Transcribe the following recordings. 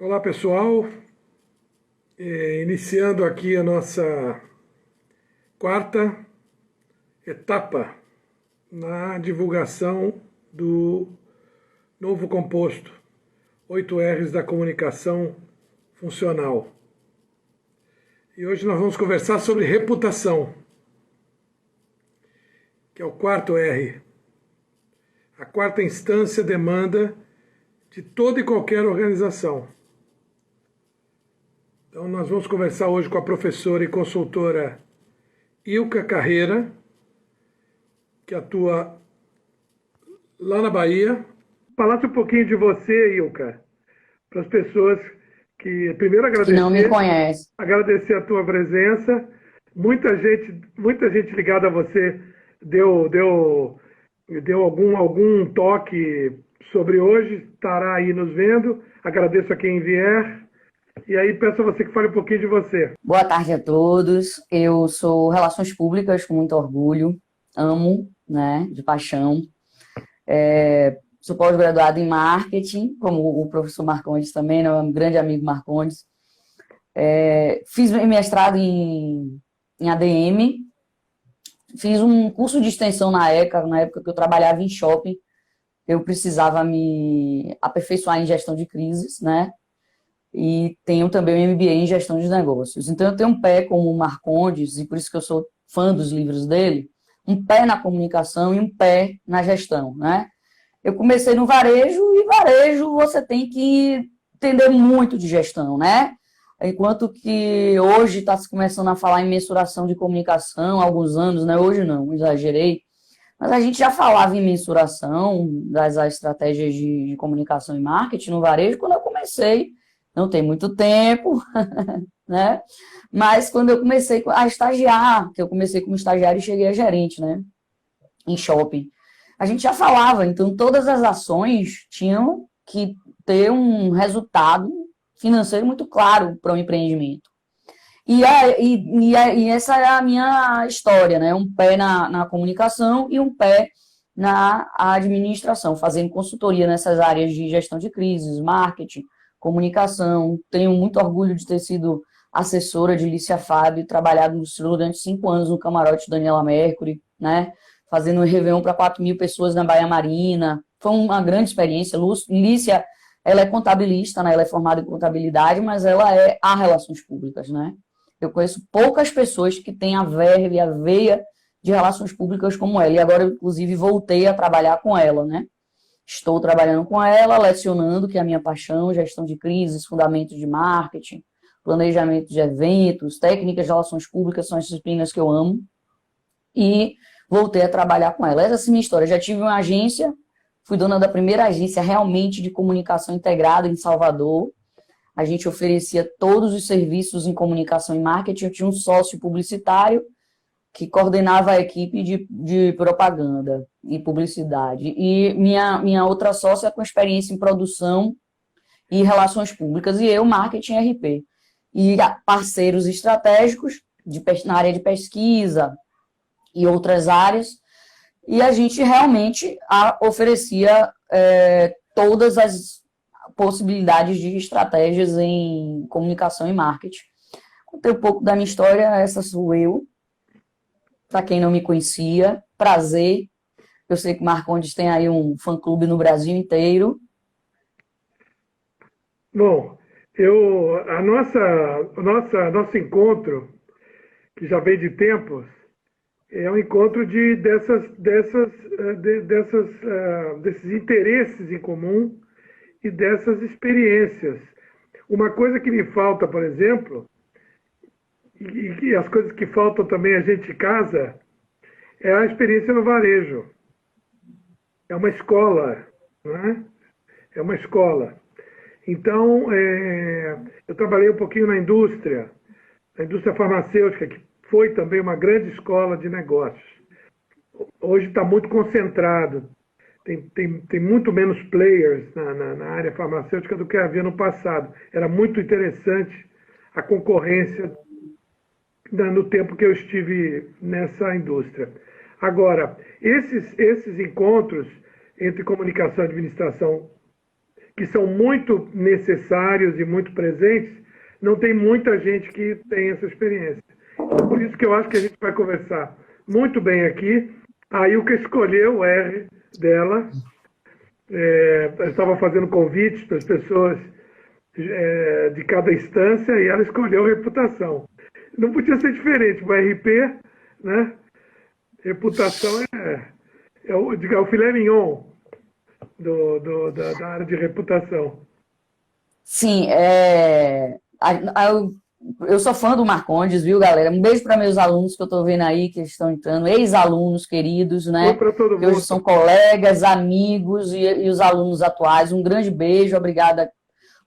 Olá pessoal, iniciando aqui a nossa quarta etapa na divulgação do novo composto 8Rs da comunicação funcional. E hoje nós vamos conversar sobre reputação, que é o quarto R. A quarta instância demanda de toda e qualquer organização. Então nós vamos conversar hoje com a professora e consultora Ilka Carreira, que atua lá na Bahia. Falasse um pouquinho de você, Ilka, para as pessoas que primeiro Que não me conhece. agradecer a tua presença. Muita gente ligada a você deu algum toque sobre hoje, estará aí nos vendo. Agradeço a quem vier. E aí peço a você que fale um pouquinho de você. Boa tarde a todos. Eu sou Relações Públicas com muito orgulho, amo, né, de paixão. Sou pós-graduado em Marketing, como o professor Marcondes também, né, um grande amigo Marcondes. Fiz mestrado em ADM, fiz um curso de extensão na época que eu trabalhava em shopping. Eu precisava me aperfeiçoar em gestão de crises, né? E tenho também um MBA em gestão de negócios. Então eu tenho um pé como o Marcondes, e por isso que eu sou fã dos livros dele, um pé na comunicação e um pé na gestão, né? Eu comecei no varejo, e varejo você tem que entender muito de gestão, né? Enquanto que hoje está se começando a falar em mensuração de comunicação há alguns anos, né? Hoje não, exagerei. Mas a gente já falava em mensuração das estratégias de comunicação e marketing no varejo quando eu comecei. Não tem muito tempo, né? Mas quando eu comecei a estagiar, que eu comecei como estagiário e cheguei a gerente, né? Em shopping. A gente já falava, então todas as ações tinham que ter um resultado financeiro muito claro para o empreendimento. E essa é a minha história, né? Um pé na comunicação e um pé na administração, fazendo consultoria nessas áreas de gestão de crises, marketing, comunicação. Tenho muito orgulho de ter sido assessora de Lícia Fábio, trabalhado durante 5 anos no camarote Daniela Mercury, né? Fazendo um Réveillon para 4.000 pessoas na Baía Marina. Foi uma grande experiência. Lícia, ela é contabilista, né? Ela é formada em contabilidade, mas ela é a relações públicas, né? Eu conheço poucas pessoas que têm a verve e a veia de relações públicas como ela. E agora, eu, inclusive, voltei a trabalhar com ela, né? Estou trabalhando com ela, lecionando, que é a minha paixão, gestão de crises, fundamentos de marketing, planejamento de eventos, técnicas de relações públicas, são as disciplinas que eu amo. E voltei a trabalhar com ela. Essa é a minha história. Já tive uma agência, fui dona da primeira agência realmente de comunicação integrada em Salvador. A gente oferecia todos os serviços em comunicação e marketing. Eu tinha um sócio publicitário que coordenava a equipe de propaganda e publicidade. E minha outra sócia com experiência em produção e relações públicas, e eu, marketing e RP. E parceiros estratégicos na área de pesquisa e outras áreas. E a gente realmente oferecia todas as possibilidades de estratégias em comunicação e marketing. Contei um pouco da minha história, essa sou eu. Para quem não me conhecia, prazer. Eu sei que o Marcondes tem aí um fã-clube no Brasil inteiro. Bom, nosso encontro, que já vem de tempos, é um encontro desses interesses em comum e dessas experiências. Uma coisa que me falta, por exemplo, e as coisas que faltam também a gente em casa, é a experiência no varejo. É uma escola, não é? É uma escola. Então, eu trabalhei um pouquinho na indústria farmacêutica, que foi também uma grande escola de negócios. Hoje está muito concentrado, tem muito menos players na área farmacêutica do que havia no passado. Era muito interessante a concorrência no tempo que eu estive nessa indústria. Agora, esses encontros entre comunicação e administração que são muito necessários e muito presentes, não tem muita gente que tem essa experiência. Então, por isso que eu acho que a gente vai conversar muito bem aqui. A Ilka escolheu o R dela. Eu estava fazendo convites para as pessoas de cada instância e ela escolheu reputação. Não podia ser diferente, o RP, né? Reputação é o filé mignon da área de reputação. Sim, eu sou fã do Marcondes, viu, galera? Um beijo para meus alunos que eu estou vendo aí, que estão entrando, ex-alunos queridos, né? Que hoje são colegas, amigos e os alunos atuais. Um grande beijo, obrigada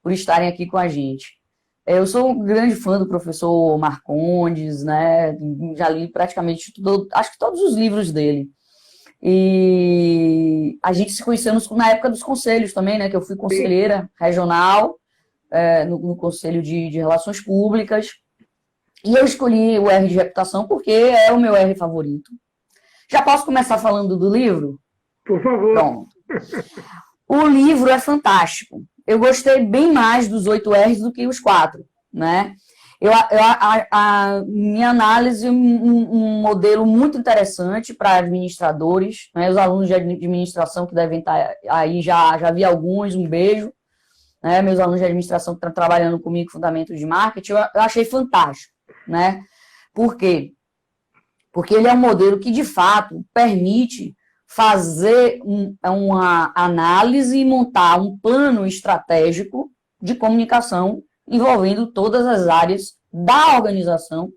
por estarem aqui com a gente. Eu sou um grande fã do professor Marcondes, né? Já li praticamente acho que todos os livros dele. E a gente se conheceu na época dos conselhos também, né? Que eu fui conselheira regional no Conselho de Relações Públicas. E eu escolhi o R de reputação porque é o meu R favorito. Já posso começar falando do livro? Por favor. Pronto. O livro é fantástico. Eu gostei bem mais dos 8 R's do que os 4, né? A minha análise, um modelo muito interessante para administradores, né? Os alunos de administração que devem estar aí, já vi alguns, um beijo, né? Meus alunos de administração que estão trabalhando comigo, Fundamentos de Marketing, eu achei fantástico, né? Por quê? Porque ele é um modelo que, de fato, permite fazer uma análise e montar um plano estratégico de comunicação envolvendo todas as áreas da organização,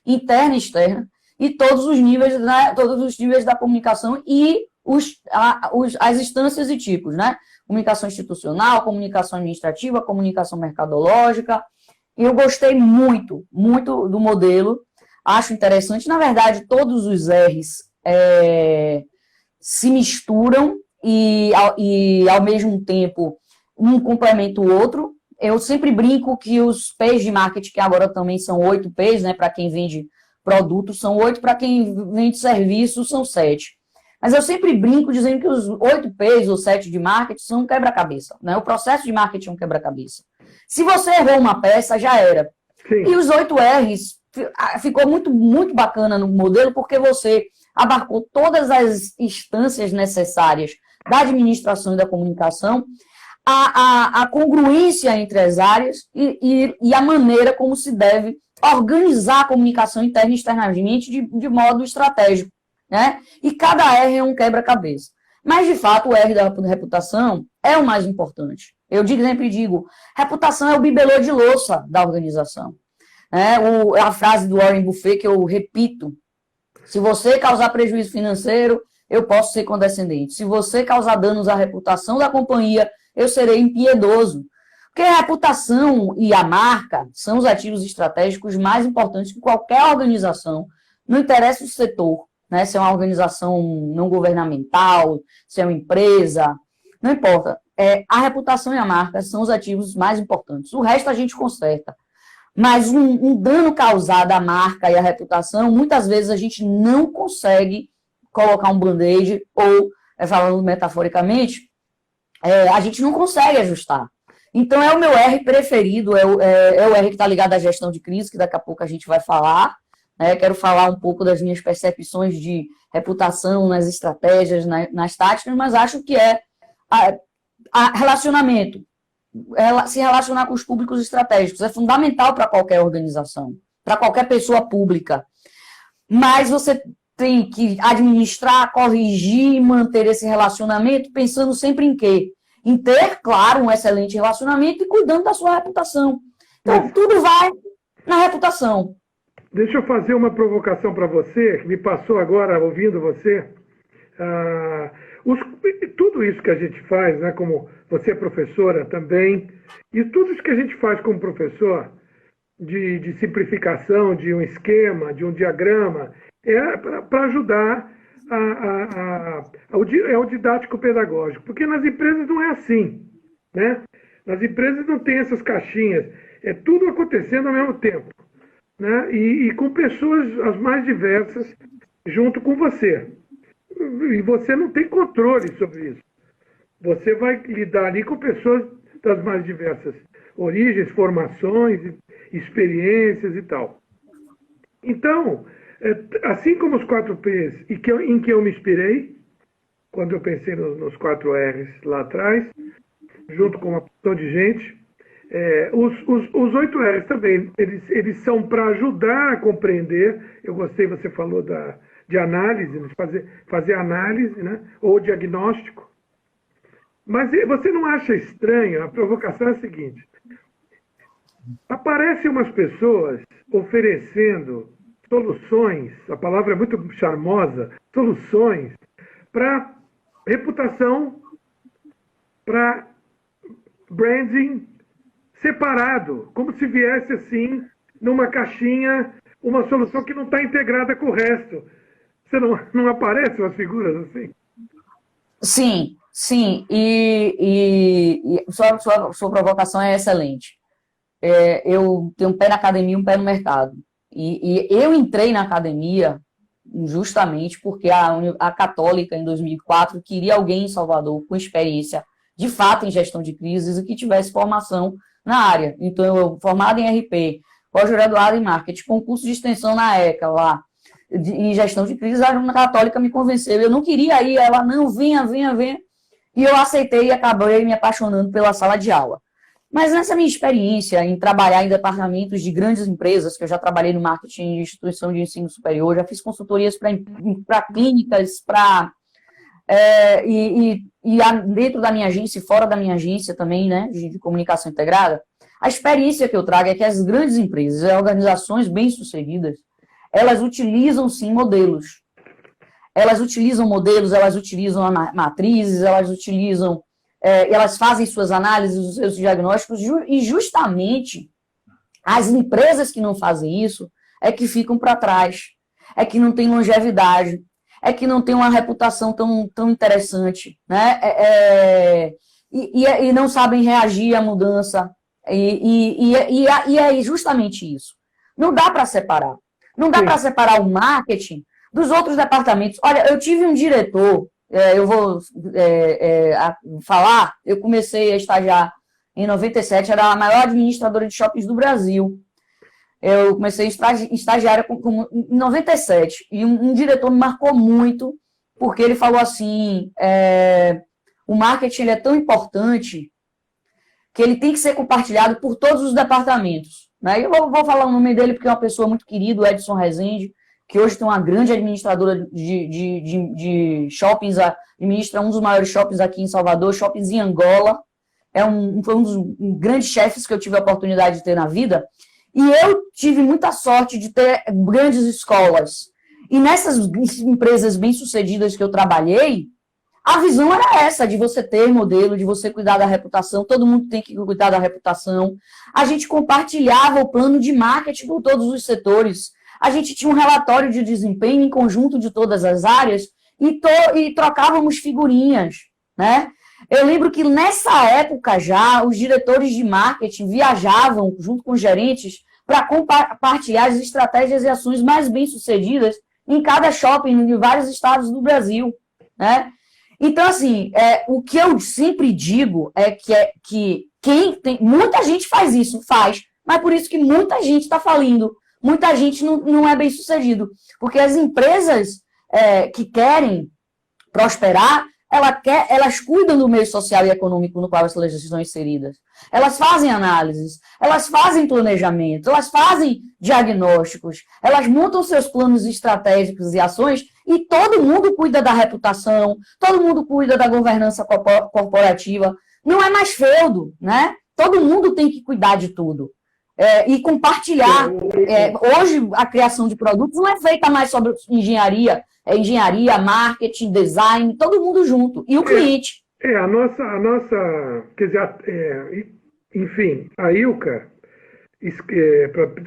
interna e externa, e todos os níveis, né, todos os níveis da comunicação e as instâncias e tipos, né? Comunicação institucional, comunicação administrativa, comunicação mercadológica. Eu gostei muito, muito do modelo, acho interessante. Na verdade, todos os R's se misturam e, ao mesmo tempo, um complementa o outro. Eu sempre brinco que os P's de marketing, que agora também são 8 P's, né, para quem vende produtos, são 8, para quem vende serviços, são 7. Mas eu sempre brinco dizendo que os 8 P's ou 7 de marketing são um quebra-cabeça, né? O processo de marketing é um quebra-cabeça. Se você errou uma peça, já era. Sim. E os 8 R's ficou muito, muito bacana no modelo, porque você abarcou todas as instâncias necessárias da administração e da comunicação, a congruência entre as áreas e a maneira como se deve organizar a comunicação interna e externamente de modo estratégico, né? E cada R é um quebra-cabeça. Mas, de fato, o R da reputação é o mais importante. Eu sempre digo, reputação é o bibelô de louça da organização. A frase do Warren Buffett que eu repito: se você causar prejuízo financeiro, eu posso ser condescendente. Se você causar danos à reputação da companhia, eu serei impiedoso. Porque a reputação e a marca são os ativos estratégicos mais importantes que qualquer organização, não interessa o setor, né? Se é uma organização não governamental, se é uma empresa, não importa. A reputação e a marca são os ativos mais importantes. O resto a gente conserta. Mas um dano causado à marca e à reputação, muitas vezes a gente não consegue colocar um band-aid ou, falando metaforicamente, a gente não consegue ajustar. Então, é o meu R preferido, é o R que está ligado à gestão de crise, que daqui a pouco a gente vai falar. Quero falar um pouco das minhas percepções de reputação nas estratégias, nas táticas, mas acho que relacionamento. Se relacionar com os públicos estratégicos é fundamental para qualquer organização, para qualquer pessoa pública. Mas você tem que administrar, corrigir e manter esse relacionamento pensando sempre em quê? Em ter, claro, um excelente relacionamento e cuidando da sua reputação. Então, tudo vai na reputação. Deixa eu fazer uma provocação para você, que me passou agora ouvindo você. Tudo isso que a gente faz, né, como você é professora também, e tudo isso que a gente faz como professor, de simplificação, de um esquema, de um diagrama, é para ajudar é o didático pedagógico, porque nas empresas não é assim, né? Nas empresas não tem essas caixinhas, é tudo acontecendo ao mesmo tempo, né? E com pessoas as mais diversas junto com você. E você não tem controle sobre isso. Você vai lidar ali com pessoas das mais diversas origens, formações, experiências e tal. Então, assim como os 4Ps em que eu me inspirei, quando eu pensei nos 4Rs lá atrás, junto com uma porção de gente, os 8Rs também, eles são para ajudar a compreender. Eu gostei, você falou de análise, fazer análise, né? Ou diagnóstico. Mas você não acha estranho? A provocação é a seguinte: aparecem umas pessoas oferecendo soluções, a palavra é muito charmosa, soluções para reputação, para branding separado, como se viesse assim, numa caixinha, uma solução que não está integrada com o resto. Você não aparece umas figuras assim? Sim, sim. E sua provocação é excelente. Eu tenho um pé na academia e um pé no mercado. E eu entrei na academia justamente porque a Católica, em 2004, queria alguém em Salvador com experiência, de fato, em gestão de crises e que tivesse formação na área. Então, eu formado em RP, pós-graduado em marketing, concurso de extensão na ECA, lá, em gestão de crises, a Católica me convenceu. Eu não queria ir, ela, não, venha. E eu aceitei e acabei me apaixonando pela sala de aula. Mas nessa minha experiência em trabalhar em departamentos de grandes empresas, que eu já trabalhei no marketing de instituição de ensino superior, já fiz consultorias para clínicas, dentro da minha agência e fora da minha agência também, né, de comunicação integrada, a experiência que eu trago é que as grandes empresas, as organizações bem-sucedidas, elas utilizam, sim, modelos. Elas utilizam matrizes, elas fazem suas análises, os seus diagnósticos, e justamente as empresas que não fazem isso é que ficam para trás, é que não têm longevidade, é que não tem uma reputação tão interessante, né? E não sabem reagir à mudança. E é justamente isso. Não dá para separar. Não dá para separar o marketing dos outros departamentos. Olha, eu tive um diretor, eu vou falar, eu comecei a estagiar em 97, era a maior administradora de shoppings do Brasil. Eu comecei estagiária em 97, e um diretor me marcou muito, porque ele falou assim, o marketing ele é tão importante que ele tem que ser compartilhado por todos os departamentos. Né? Eu vou falar o nome dele porque é uma pessoa muito querida, o Edson Rezende, que hoje tem uma grande administradora de shoppings, administra um dos maiores shoppings aqui em Salvador, shoppings em Angola, foi um dos grandes chefes que eu tive a oportunidade de ter na vida, e eu tive muita sorte de ter grandes escolas. E nessas empresas bem-sucedidas que eu trabalhei, a visão era essa, de você ter modelo, de você cuidar da reputação, todo mundo tem que cuidar da reputação. A gente compartilhava o plano de marketing com todos os setores. A gente tinha um relatório de desempenho em conjunto de todas as áreas e trocávamos figurinhas, né? Eu lembro que nessa época já, os diretores de marketing viajavam junto com os gerentes para compartilhar as estratégias e ações mais bem-sucedidas em cada shopping em vários estados do Brasil, né? Então, assim, o que eu sempre digo é que muita gente faz isso, mas por isso que muita gente está falindo, muita gente não é bem-sucedido, porque as empresas que querem prosperar, elas cuidam do meio social e econômico no qual as leis estão inseridas. Elas fazem análises, elas fazem planejamento, elas fazem diagnósticos, elas montam seus planos estratégicos e ações e todo mundo cuida da reputação, todo mundo cuida da governança corporativa. Não é mais feudo, né? Todo mundo tem que cuidar de tudo. E compartilhar. Hoje, a criação de produtos não é feita mais sobre engenharia, engenharia, marketing, design, todo mundo junto. E o cliente. A nossa quer dizer, enfim, a Ilka,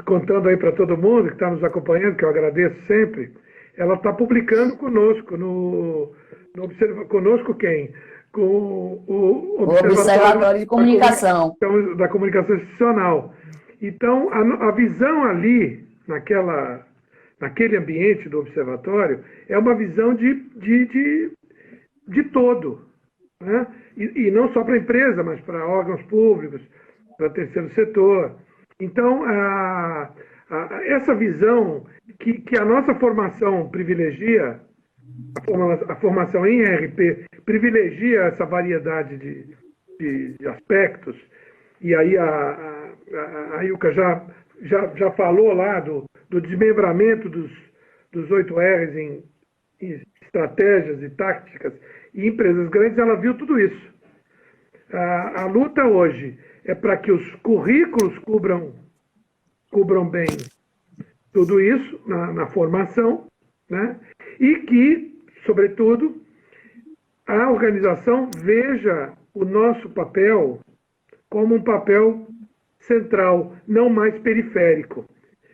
contando aí para todo mundo que está nos acompanhando, que eu agradeço sempre, ela está publicando conosco, conosco quem? Com o Observatório de Comunicação. Da Comunicação Institucional. Então, a visão ali, naquele ambiente do observatório, é uma visão de todo. Né? e não só para a empresa, mas para órgãos públicos, para terceiro setor. Então, essa visão que a nossa formação privilegia, a formação em ERP privilegia essa variedade de aspectos, e aí a Ilka já falou lá do desmembramento dos 8 R's em estratégias e táticas e empresas grandes, ela viu tudo isso. A luta hoje é para que os currículos cubram bem tudo isso na formação, né? E que, sobretudo, a organização veja o nosso papel como um papel central, não mais periférico.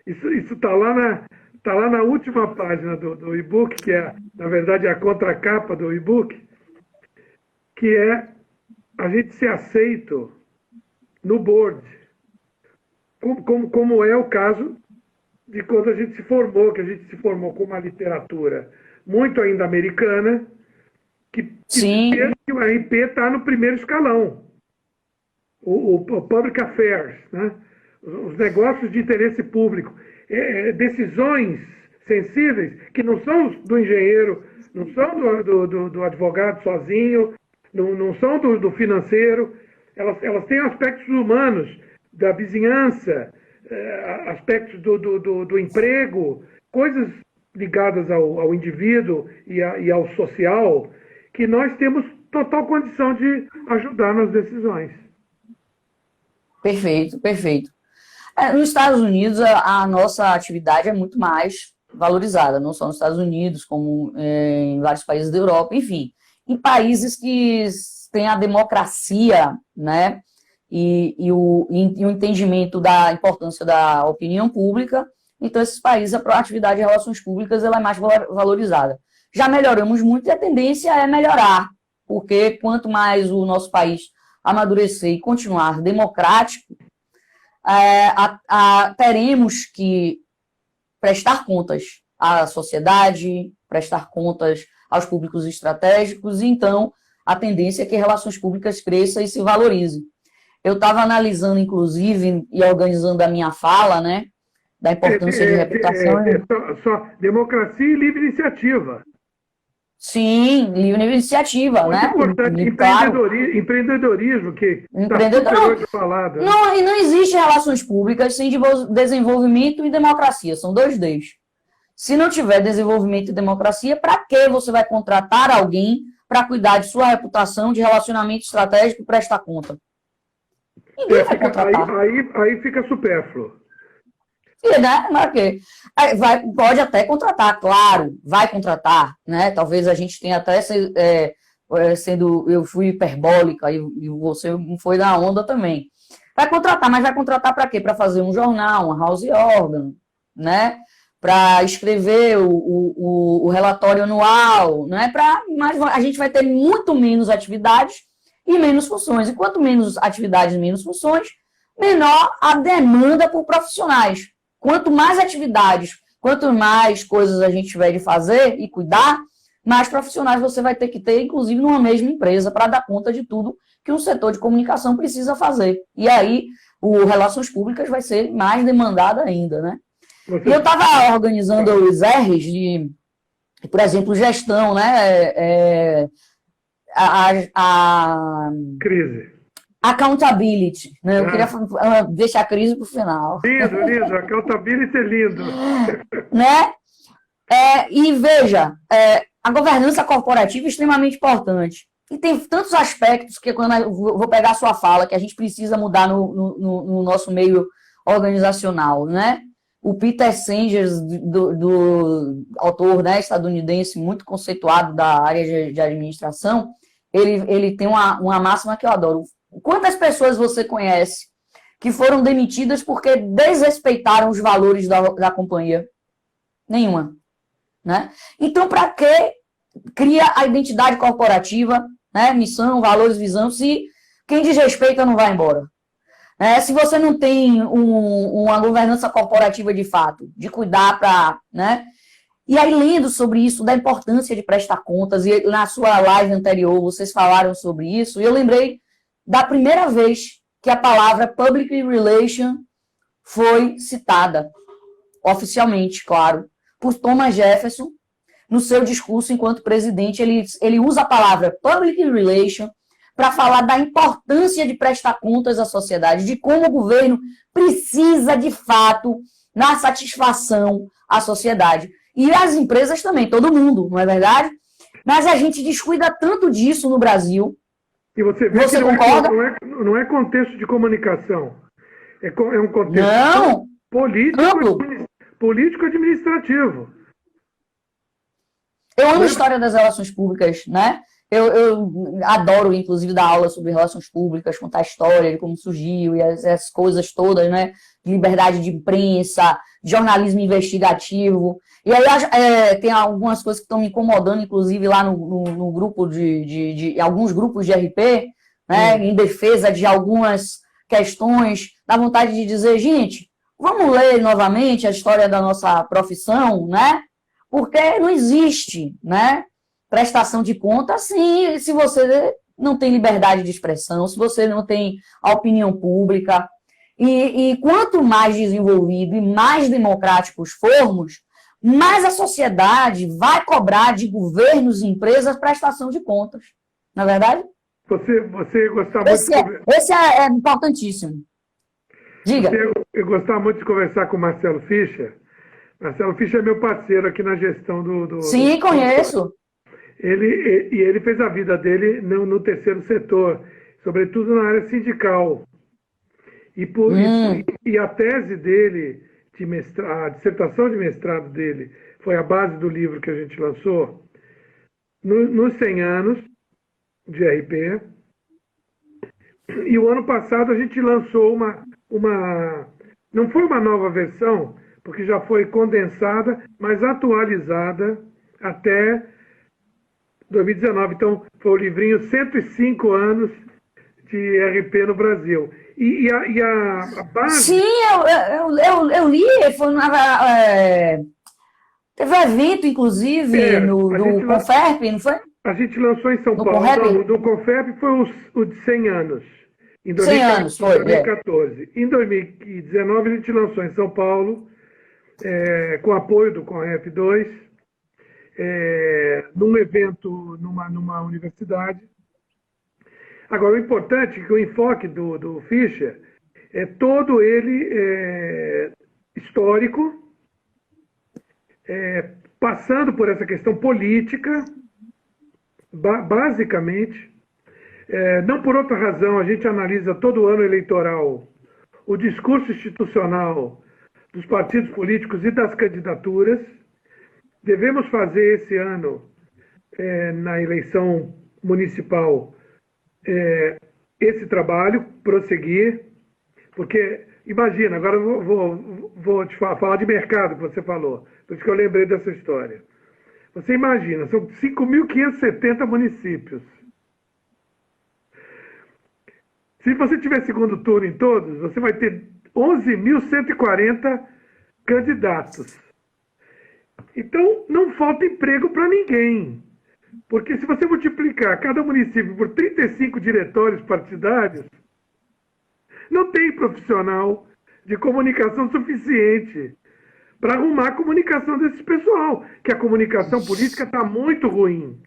Isso está lá na última página do e-book, que é, na verdade, a contracapa do e-book, que é a gente ser aceito no board, como é o caso de quando a gente se formou, que a gente se formou com uma literatura muito ainda americana, que o RP está no primeiro escalão, o Public Affairs, né? Os negócios de interesse público, decisões sensíveis que não são do engenheiro, não são do advogado sozinho, não são do financeiro, elas têm aspectos humanos, da vizinhança, aspectos do emprego, coisas ligadas ao indivíduo e ao social, que nós temos total condição de ajudar nas decisões. Perfeito, perfeito. Nos Estados Unidos, a nossa atividade é muito mais valorizada, não só nos Estados Unidos, como em vários países da Europa, enfim, em países que têm a democracia, né, e o entendimento da importância da opinião pública. Então, esses países, a atividade de relações públicas ela é mais valorizada. Já melhoramos muito e a tendência é melhorar, porque quanto mais o nosso país amadurecer e continuar democrático, teremos que prestar contas à sociedade, prestar contas aos públicos estratégicos, e então a tendência é que relações públicas cresçam e se valorizem. Eu estava analisando, inclusive, e organizando a minha fala, né, da importância de reputação. Só democracia e livre iniciativa. Sim, livre iniciativa, muito né? Importante, empreendedorismo, que está falado. Não, e não existe relações públicas sem desenvolvimento e democracia, são 2 Ds. Se não tiver desenvolvimento e democracia, para que você vai contratar alguém para cuidar de sua reputação, de relacionamento estratégico e prestar conta? Ninguém vai contratar. Aí fica supérfluo. Né? Pode até contratar, claro, vai contratar, né? Talvez a gente tenha até eu fui hiperbólica e você foi da onda também. Vai contratar, mas vai contratar para quê? Para fazer um jornal, uma house organ, né? Para escrever o relatório anual, né? Mas a gente vai ter muito menos atividades e menos funções. E quanto menos atividades e menos funções, menor a demanda por profissionais. Quanto mais atividades, quanto mais coisas a gente tiver de fazer e cuidar, mais profissionais você vai ter que ter, inclusive numa mesma empresa, para dar conta de tudo que um setor de comunicação precisa fazer. E aí, o Relações Públicas vai ser mais demandado ainda, né? E eu estava organizando os R's de, por exemplo, gestão, né? Crise. Accountability, né? Eu queria deixar a crise para o final. Lindo. Accountability é lindo. Né? E veja, a governança corporativa é extremamente importante. E tem tantos aspectos que, quando eu vou pegar a sua fala, que a gente precisa mudar no nosso meio organizacional, né? O Peter Sengers, do autor, né, estadunidense, muito conceituado da área de administração, ele tem uma máxima que eu adoro. Quantas pessoas você conhece que foram demitidas porque desrespeitaram os valores da companhia? Nenhuma. Né? Então, para que cria a identidade corporativa, né? Missão, valores, visão, se quem desrespeita não vai embora? Se você não tem uma governança corporativa de fato, de cuidar para... Né? E aí, lendo sobre isso, da importância de prestar contas, e na sua live anterior vocês falaram sobre isso, e eu lembrei da primeira vez que a palavra Public Relation foi citada, oficialmente, claro, por Thomas Jefferson. No seu discurso enquanto presidente, ele usa a palavra Public Relation para falar da importância de prestar contas à sociedade, de como o governo precisa, de fato, na satisfação à sociedade. E as empresas também, todo mundo, não é verdade? Mas a gente descuida tanto disso no Brasil. E você vê Você que concorda? não é contexto de comunicação. É um contexto Não, político-administrativo. Eu amo a história das relações públicas, né? Eu adoro, inclusive, dar aula sobre relações públicas, contar a história de como surgiu e as coisas todas, né? De liberdade de imprensa, de jornalismo investigativo. E aí tem algumas coisas que estão me incomodando, inclusive, lá no grupo de alguns grupos de RP, né? Em defesa de algumas questões, dá vontade de dizer, gente, vamos ler novamente a história da nossa profissão, né? Porque não existe, né, prestação de conta assim, se você não tem liberdade de expressão, se você não tem a opinião pública. E quanto mais desenvolvido e mais democráticos formos, mais a sociedade vai cobrar de governos e empresas prestação de contas. Não é verdade? Você gostar muito esse é importantíssimo. Diga. Eu gostar muito de conversar com o Marcelo Fischer. Marcelo Fischer é meu parceiro aqui na gestão Sim, conheço. Ele fez a vida dele no terceiro setor, sobretudo na área sindical. E a tese dele, a dissertação de mestrado dele, foi a base do livro que a gente lançou, nos 100 anos de RP. E o ano passado a gente lançou não foi uma nova versão, porque já foi condensada, mas atualizada até 2019. Então, foi o livrinho 105 anos de RP no Brasil. E a base... Sim, eu li, teve um evento, inclusive, do Conferp, não foi? A gente lançou em São Paulo. Do Conferp foi o de 100 anos. Em 100 anos, foi. 2014. Em 2019, a gente lançou em São Paulo, com apoio do Conrep 2, num evento numa universidade. Agora, o importante é que o enfoque do Fischer é todo ele histórico, passando por essa questão política, basicamente. Não por outra razão, a gente analisa todo ano eleitoral o discurso institucional dos partidos políticos e das candidaturas. Devemos fazer esse ano, na eleição municipal, esse trabalho, prosseguir, porque, imagina, agora eu vou te falar de mercado, que você falou, por isso que eu lembrei dessa história. Você imagina, são 5.570 municípios. Se você tiver segundo turno em todos, você vai ter 11.140 candidatos. Então, não falta emprego para ninguém. Porque se você multiplicar cada município por 35 diretórios partidários, não tem profissional de comunicação suficiente para arrumar a comunicação desse pessoal, que a comunicação política está muito ruim.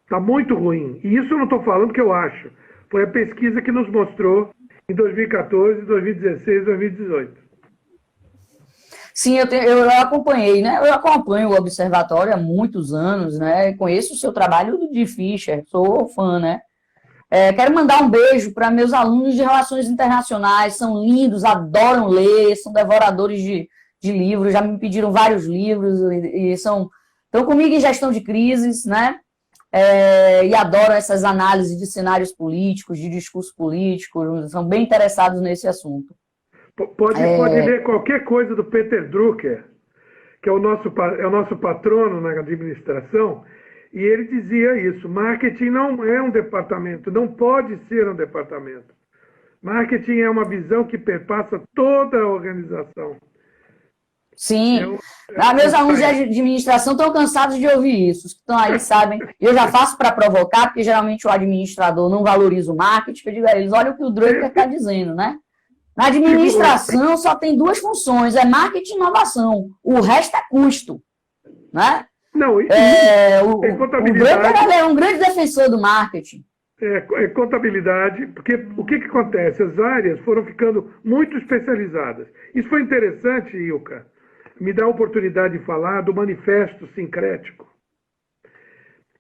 Está muito ruim. E isso eu não estou falando que eu acho. Foi a pesquisa que nos mostrou em 2014, 2016, 2018. Sim, eu acompanhei, né? Eu acompanho o Observatório há muitos anos, né? Conheço o seu trabalho de Fischer, sou fã, né? Quero mandar um beijo para meus alunos de Relações Internacionais, são lindos, adoram ler, são devoradores de livros, já me pediram vários livros e estão comigo em gestão de crises, né? E adoram essas análises de cenários políticos, de discurso político, são bem interessados nesse assunto. Pode ler qualquer coisa do Peter Drucker, que é o nosso patrono na administração, e ele dizia isso: marketing não é um departamento, não pode ser um departamento. Marketing é uma visão que perpassa toda a organização. Sim. Meus alunos de administração estão cansados de ouvir isso. Os que estão aí sabem. Eu já faço para provocar, porque geralmente o administrador não valoriza o marketing. Eu digo a eles, olha o que o Drucker está dizendo, né? Na administração só tem duas funções, é marketing e inovação. O resto é custo, né? Não, o Drucker é um grande defensor do marketing. É contabilidade, porque o que acontece? As áreas foram ficando muito especializadas. Isso foi interessante, Ilka, me dá a oportunidade de falar do Manifesto Sincrético,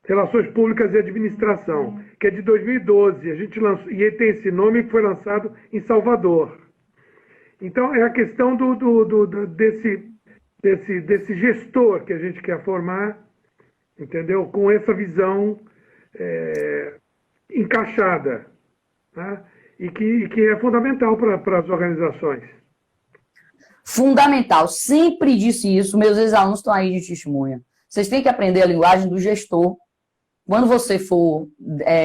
Relações Públicas e Administração, que é de 2012. A gente lançou, e ele tem esse nome que foi lançado em Salvador. Então, é a questão desse gestor que a gente quer formar, entendeu? Com essa visão encaixada, tá? E que é fundamental para as organizações. Fundamental. Sempre disse isso. Meus ex-alunos estão aí de testemunha. Vocês têm que aprender a linguagem do gestor. Quando você for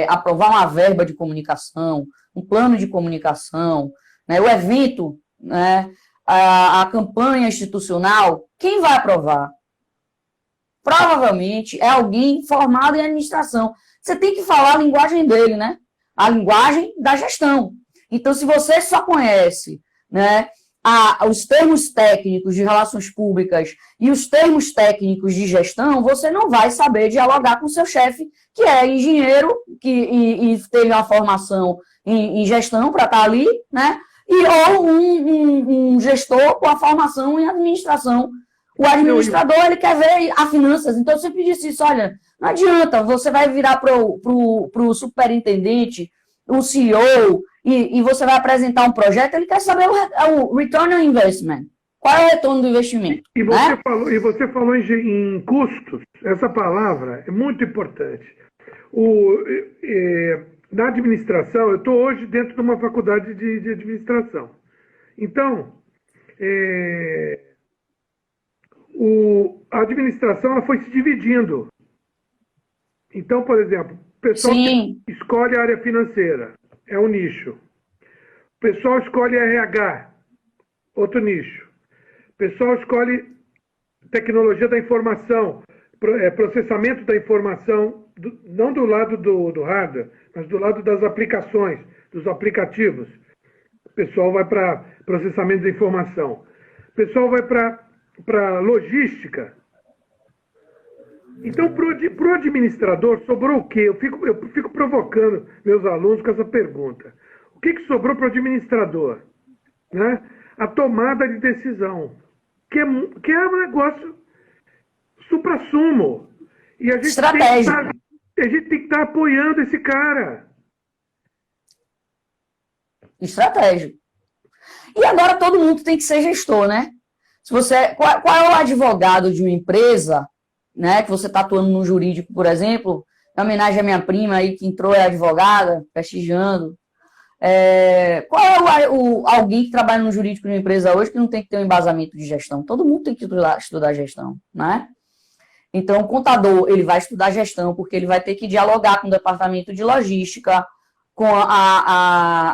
aprovar uma verba de comunicação, um plano de comunicação, né, o evento, né, a campanha institucional, quem vai aprovar? Provavelmente é alguém formado em administração. Você tem que falar a linguagem dele, né? A linguagem da gestão. Então, se você só conhece, né, os termos técnicos de relações públicas e os termos técnicos de gestão, você não vai saber dialogar com o seu chefe, que é engenheiro e teve uma formação em gestão para estar ali, né? Ou um gestor com a formação em administração. O administrador, ele quer ver as finanças. Então, eu sempre disse isso, olha, não adianta, você vai virar para o superintendente, o CEO, e você vai apresentar um projeto, ele quer saber o return on investment. Qual é o retorno do investimento? E você falou em custos. Essa palavra é muito importante. Na administração, eu estou hoje dentro de uma faculdade de administração. Então, a administração ela foi se dividindo. Então, por exemplo, o pessoal que escolhe a área financeira, é um nicho. O pessoal escolhe RH, outro nicho. O pessoal escolhe tecnologia da informação, processamento da informação, não do lado do hardware, mas do lado das aplicações, dos aplicativos. O pessoal vai para processamento da informação. O pessoal vai para logística. Então, para o administrador, sobrou o quê? Eu fico provocando meus alunos com essa pergunta. O que sobrou para o administrador? Né? A tomada de decisão, que é um negócio supra-sumo. E a gente tem que estar apoiando esse cara. Estratégico. E agora todo mundo tem que ser gestor, né? Qual é o advogado de uma empresa, né, que você está atuando no jurídico, por exemplo, em homenagem à minha prima aí que entrou, é advogada, prestigiando. Qual é alguém que trabalha no jurídico de uma empresa hoje que não tem que ter um embasamento de gestão? Todo mundo tem que estudar gestão, né? Então, o contador, ele vai estudar gestão, porque ele vai ter que dialogar com o departamento de logística, com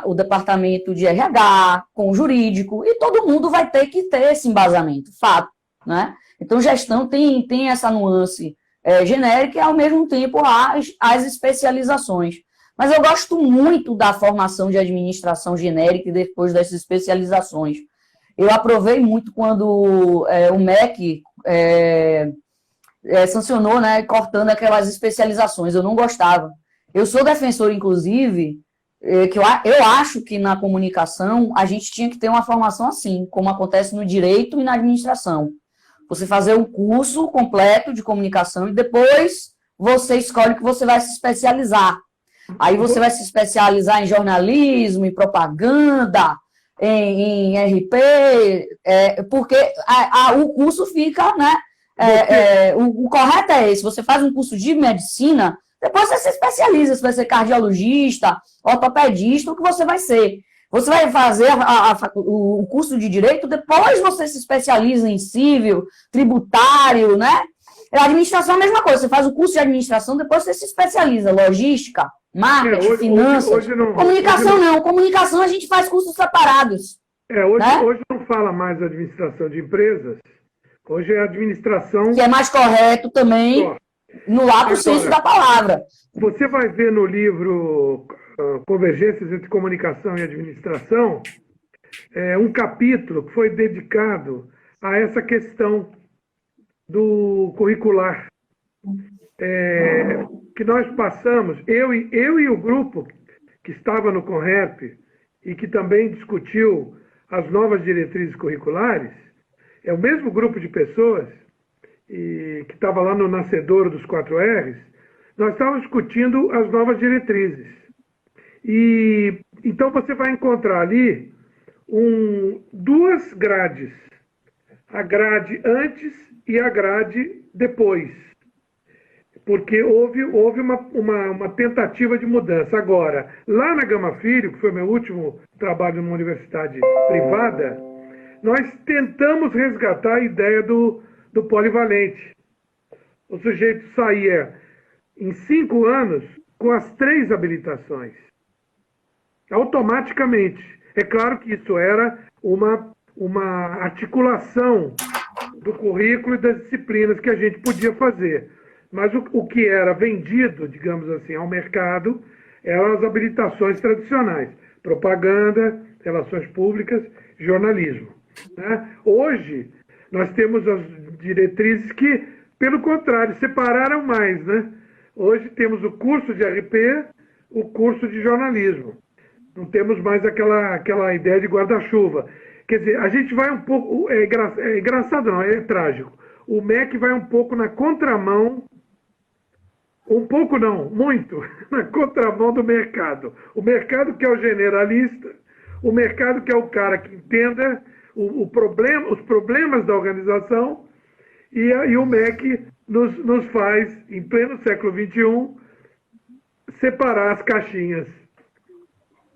o departamento de RH, com o jurídico, e todo mundo vai ter que ter esse embasamento, fato, né? Então, gestão tem essa nuance genérica e, ao mesmo tempo, as especializações. Mas eu gosto muito da formação de administração genérica e depois dessas especializações. Eu aprovei muito quando o MEC sancionou, né, cortando aquelas especializações. Eu não gostava. Eu sou defensor, inclusive, que eu acho que na comunicação a gente tinha que ter uma formação assim, como acontece no direito e na administração. Você fazer um curso completo de comunicação e depois você escolhe que você vai se especializar. Aí você vai se especializar em jornalismo, em propaganda, em RP, porque o curso fica, né? O correto é esse. Você faz um curso de medicina, depois você se especializa, você vai ser cardiologista, ortopedista, o que você vai ser. Você vai fazer o curso de direito, depois você se especializa em civil, tributário, né? A administração é a mesma coisa. Você faz o curso de administração, depois você se especializa. Logística, marketing, finanças. Hoje não, comunicação não. Comunicação a gente faz cursos separados. Hoje não fala mais administração de empresas, Hoje é administração. Que é mais correto também, Só. no lato senso da palavra. Você vai ver no livro Convergências entre Comunicação e Administração, um capítulo que foi dedicado a essa questão do curricular. Que nós passamos, eu e o grupo que estava no CONREP e que também discutiu as novas diretrizes curriculares, é o mesmo grupo de pessoas que estava lá no nascedouro dos 4Rs, nós estávamos discutindo as novas diretrizes. E então você vai encontrar ali duas grades, a grade antes e a grade depois, porque houve uma tentativa de mudança. Agora, lá na Gama Filho, que foi meu último trabalho numa universidade privada, nós tentamos resgatar a ideia do polivalente. O sujeito saía em 5 anos com as 3 habilitações, automaticamente. É claro que isso era uma articulação do currículo e das disciplinas que a gente podia fazer. Mas o que era vendido, digamos assim, ao mercado, eram as habilitações tradicionais. Propaganda, relações públicas, jornalismo. Né? Hoje, nós temos as diretrizes que, pelo contrário, separaram mais. Né? Hoje temos o curso de RP, o curso de jornalismo. Não temos mais aquela ideia de guarda-chuva. Quer dizer, a gente vai um pouco... É engraçado, não, é trágico. O MEC vai um pouco na contramão, um pouco não, muito, na contramão do mercado. O mercado que é o generalista, o mercado que é o cara que entenda os problemas da organização, e o MEC nos faz, em pleno século XXI, separar as caixinhas.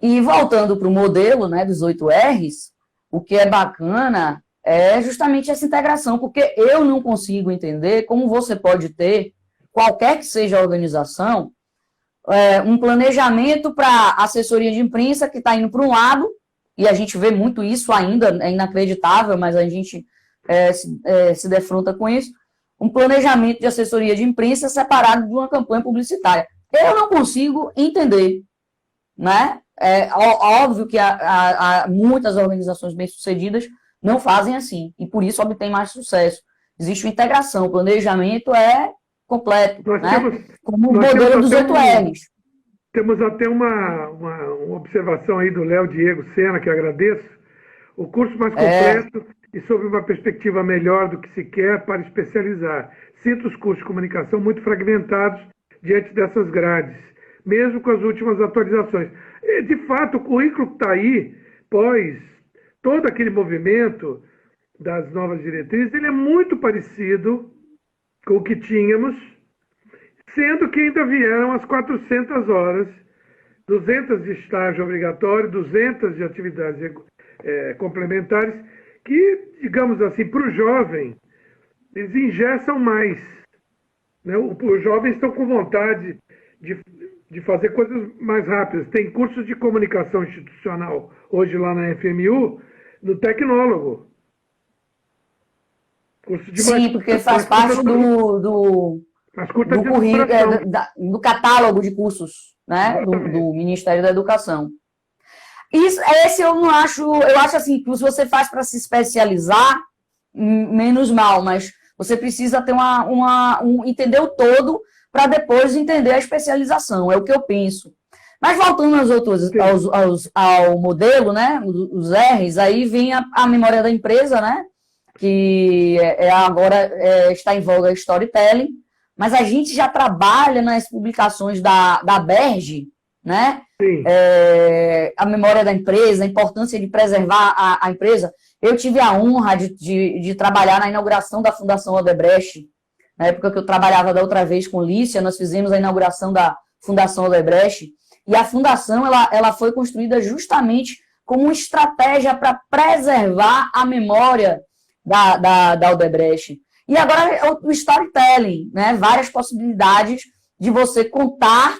E voltando para o modelo, né, dos 8Rs, o que é bacana é justamente essa integração, porque eu não consigo entender como você pode ter, qualquer que seja a organização, um planejamento para assessoria de imprensa que está indo para um lado, e a gente vê muito isso ainda, é inacreditável, mas a gente se defronta com isso, um planejamento de assessoria de imprensa separado de uma campanha publicitária. Eu não consigo entender, né? É óbvio que muitas organizações bem-sucedidas não fazem assim, e por isso obtém mais sucesso. Existe uma integração, o planejamento é completo, como o modelo dos 8Rs. Temos até uma observação aí do Léo Diego Sena, que eu agradeço. O curso mais completo e sob uma perspectiva melhor do que se quer para especializar. Sinto os cursos de comunicação muito fragmentados diante dessas grades, mesmo com as últimas atualizações. De fato, o currículo que está aí, pós todo aquele movimento das novas diretrizes, ele é muito parecido com o que tínhamos, sendo que ainda vieram as 400 horas, 200 de estágio obrigatório, 200 de atividades complementares, que, digamos assim, para o jovem, eles engessam mais. Né? Os jovens estão com vontade de fazer coisas mais rápidas. Tem cursos de comunicação institucional, hoje lá na FMU, no tecnólogo. Sim, porque faz parte do currículo, do catálogo de cursos, né, do Ministério da Educação. Esse eu não acho, eu acho assim, que se você faz para se especializar, menos mal, mas você precisa ter entender o todo para depois entender a especialização, é o que eu penso. Mas voltando ao modelo, né, os R's, aí vem a memória da empresa, né, que agora está em voga storytelling, mas a gente já trabalha nas publicações da Berge, né? A memória da empresa, a importância de preservar a empresa. Eu tive a honra de trabalhar na inauguração da Fundação Odebrecht, na época que eu trabalhava da outra vez com Lícia, nós fizemos a inauguração da Fundação Odebrecht, e a fundação ela foi construída justamente como uma estratégia para preservar a memória da Odebrecht. E agora o storytelling, né? Várias possibilidades de você contar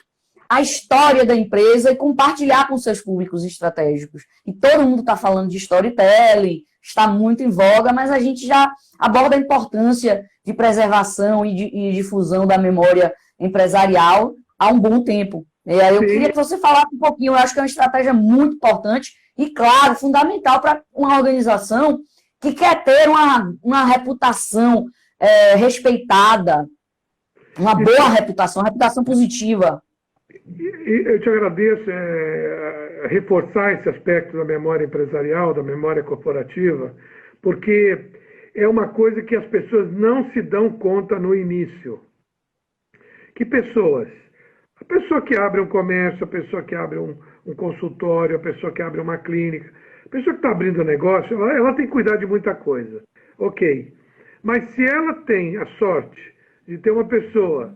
a história da empresa e compartilhar com seus públicos estratégicos. E todo mundo está falando de storytelling, está muito em voga, mas a gente já aborda a importância de preservação e difusão da memória empresarial há um bom tempo. E aí eu queria que você falasse um pouquinho, eu acho que é uma estratégia muito importante e, claro, fundamental para uma organização que quer ter uma reputação respeitada, uma boa reputação, uma reputação positiva. Eu te agradeço reforçar esse aspecto da memória empresarial, da memória corporativa, porque é uma coisa que as pessoas não se dão conta no início. Que pessoas? A pessoa que abre um comércio, a pessoa que abre um consultório, a pessoa que abre uma clínica, a pessoa que está abrindo um negócio, ela tem que cuidar de muita coisa. Ok. Mas se ela tem a sorte de ter uma pessoa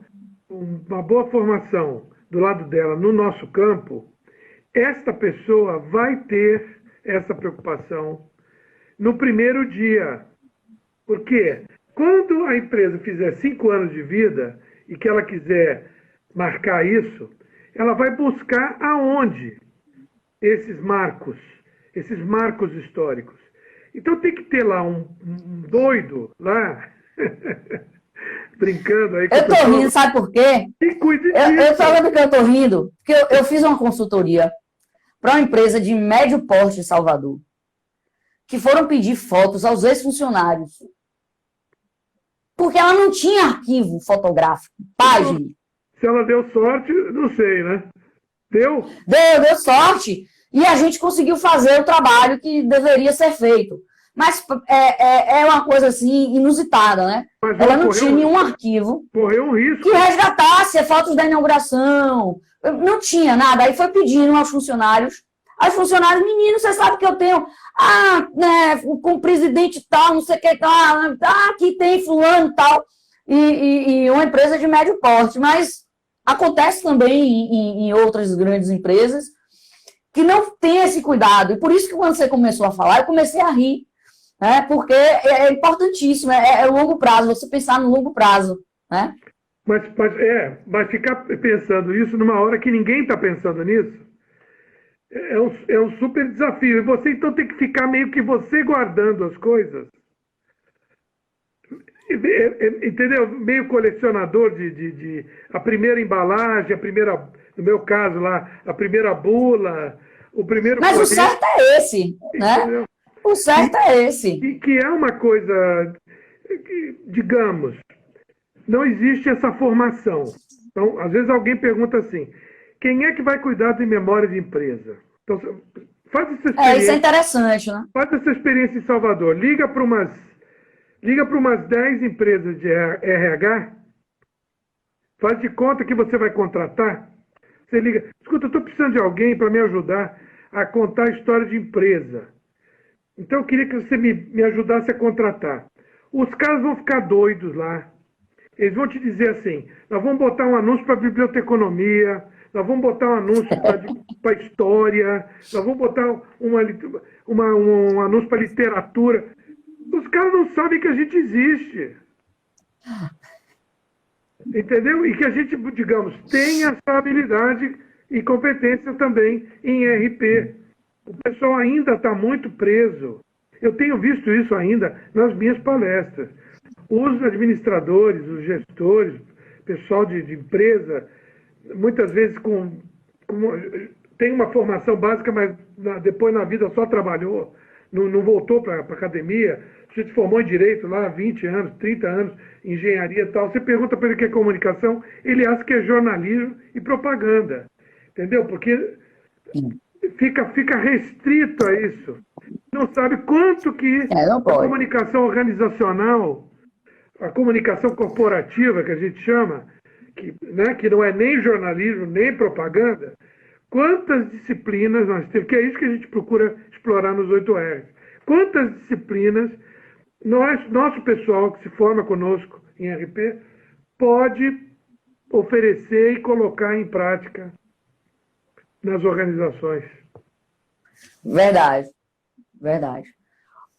com uma boa formação do lado dela no nosso campo, esta pessoa vai ter essa preocupação no primeiro dia. Porque quando a empresa fizer 5 anos de vida e que ela quiser marcar isso, ela vai buscar aonde esses marcos históricos. Então tem que ter lá um doido lá, brincando aí. Eu tô rindo, sabe por quê? E cuide disso. Eu falando que eu tô rindo, porque eu fiz uma consultoria para uma empresa de médio porte em Salvador, que foram pedir fotos aos ex-funcionários. Porque ela não tinha arquivo fotográfico, página. Se ela deu sorte, não sei, né? Deu sorte. E a gente conseguiu fazer o trabalho que deveria ser feito. Mas é uma coisa assim inusitada, né? Mas ela não tinha nenhum arquivo correu um risco que resgatasse fotos da inauguração. Não tinha nada. Aí foi pedindo aos funcionários. Aos funcionários, menino, você sabe que eu tenho com o presidente tal, não sei o que tal, aqui tem fulano tal, e uma empresa de médio porte. Mas acontece também em outras grandes empresas que não tem esse cuidado. E por isso que quando você começou a falar, eu comecei a rir. Né? Porque é importantíssimo, é longo prazo, você pensar no longo prazo. Né? Mas ficar pensando isso numa hora que ninguém está pensando nisso, é um super desafio. E você então tem que ficar meio que você guardando as coisas. Entendeu? Meio colecionador de a primeira embalagem, no meu caso lá, a primeira bula, o primeiro... Mas o certo é esse, né? Entendeu? O certo é esse. E que é uma coisa, digamos, não existe essa formação. Então, às vezes alguém pergunta assim, quem é que vai cuidar de memória de empresa? Então, faz essa experiência. Isso é interessante, né? Faz essa experiência em Salvador. Liga para umas 10 empresas de RH, faz de conta que você vai contratar. Você liga, escuta, eu estou precisando de alguém para me ajudar a contar a história de empresa. Então eu queria que você me ajudasse a contratar. Os caras vão ficar doidos lá. Eles vão te dizer assim, nós vamos botar um anúncio para biblioteconomia, nós vamos botar um anúncio para história, nós vamos botar um anúncio para literatura. Os caras não sabem que a gente existe. Entendeu? E que a gente, digamos, tem essa habilidade e competência também em RP. O pessoal ainda está muito preso. Eu tenho visto isso ainda nas minhas palestras. Os administradores, os gestores, pessoal de empresa, muitas vezes tem uma formação básica, mas depois na vida só trabalhou, não voltou para a academia. Você se formou em Direito lá há 20 anos, 30 anos, engenharia e tal. Você pergunta para ele o que é comunicação, ele acha que é jornalismo e propaganda. Entendeu? Porque fica restrito a isso. Não sabe quanto que a comunicação organizacional, a comunicação corporativa, que a gente chama, que não é nem jornalismo, nem propaganda, quantas disciplinas nós temos, que é isso que a gente procura explorar nos 8Rs. Quantas disciplinas nosso pessoal que se forma conosco em RP pode oferecer e colocar em prática nas organizações. Verdade.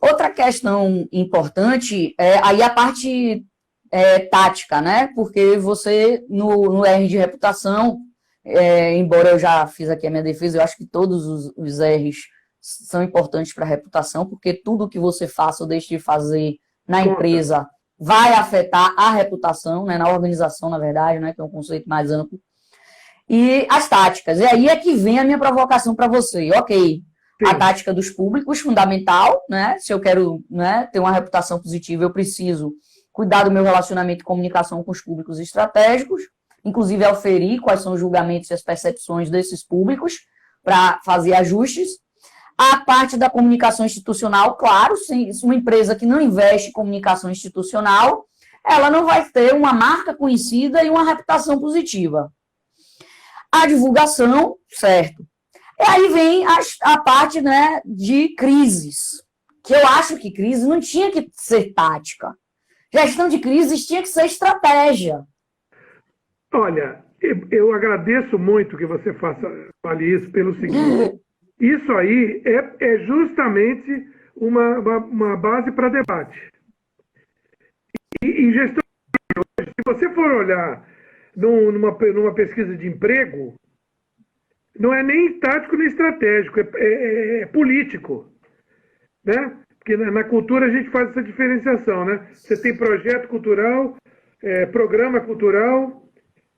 Outra questão importante é aí a parte tática, né? Porque você, no R de reputação, embora eu já fiz aqui a minha defesa, eu acho que todos os R's são importantes para a reputação, porque tudo que você faça ou deixe de fazer na empresa vai afetar a reputação, né, na organização, na verdade, né, que é um conceito mais amplo. E as táticas. E aí é que vem a minha provocação para você. Ok, a tática dos públicos, fundamental, né? Se eu quero, né, ter uma reputação positiva, eu preciso cuidar do meu relacionamento e comunicação com os públicos estratégicos, inclusive auferir quais são os julgamentos e as percepções desses públicos para fazer ajustes. A parte da comunicação institucional, claro, se uma empresa que não investe em comunicação institucional, ela não vai ter uma marca conhecida e uma reputação positiva. A divulgação, certo. E aí vem a parte, né, de crises, que eu acho que crise não tinha que ser tática. Gestão de crises tinha que ser estratégia. Olha, eu agradeço muito que você fale isso pelo seguinte. Isso aí é justamente uma base para debate. E gestão de hoje, se você for olhar numa pesquisa de emprego, não é nem tático nem estratégico, é político, né? Porque na cultura a gente faz essa diferenciação, né? Você tem projeto cultural, programa cultural,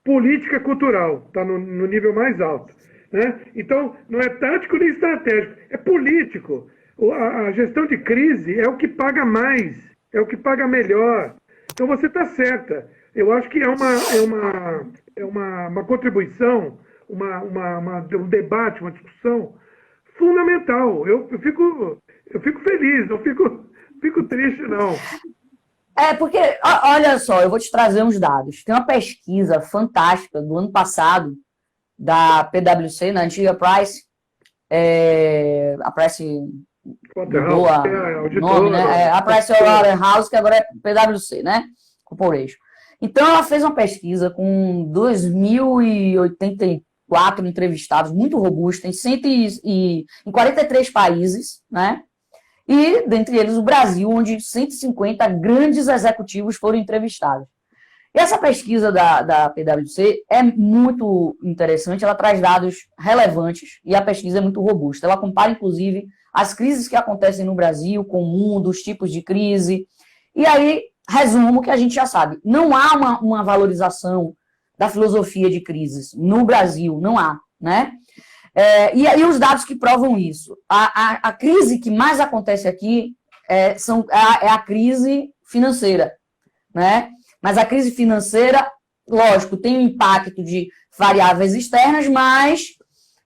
política cultural, está no nível mais alto, né? Então, não é tático nem estratégico, é político. A gestão de crise é o que paga mais, é o que paga melhor. Então, você está certa. Eu acho que é uma contribuição, um debate, uma discussão fundamental. Eu fico feliz, não fico triste, não. Porque, olha só, eu vou te trazer uns dados. Tem uma pesquisa fantástica do ano passado, da PwC, na antiga Price, a Price mudou o nome, né? A Price Waterhouse, que agora é PwC, né? Corporation. Então, ela fez uma pesquisa com 2.084 entrevistados, muito robusta, em 43 países, né? E, dentre eles, o Brasil, onde 150 grandes executivos foram entrevistados. E essa pesquisa da PwC é muito interessante, ela traz dados relevantes e a pesquisa é muito robusta. Ela compara, inclusive, as crises que acontecem no Brasil com o mundo, os tipos de crise. E aí, resumo que a gente já sabe, não há uma valorização da filosofia de crises no Brasil, não há, né? E aí os dados que provam isso. A crise que mais acontece aqui é a crise financeira, né? Mas a crise financeira, lógico, tem um impacto de variáveis externas, mas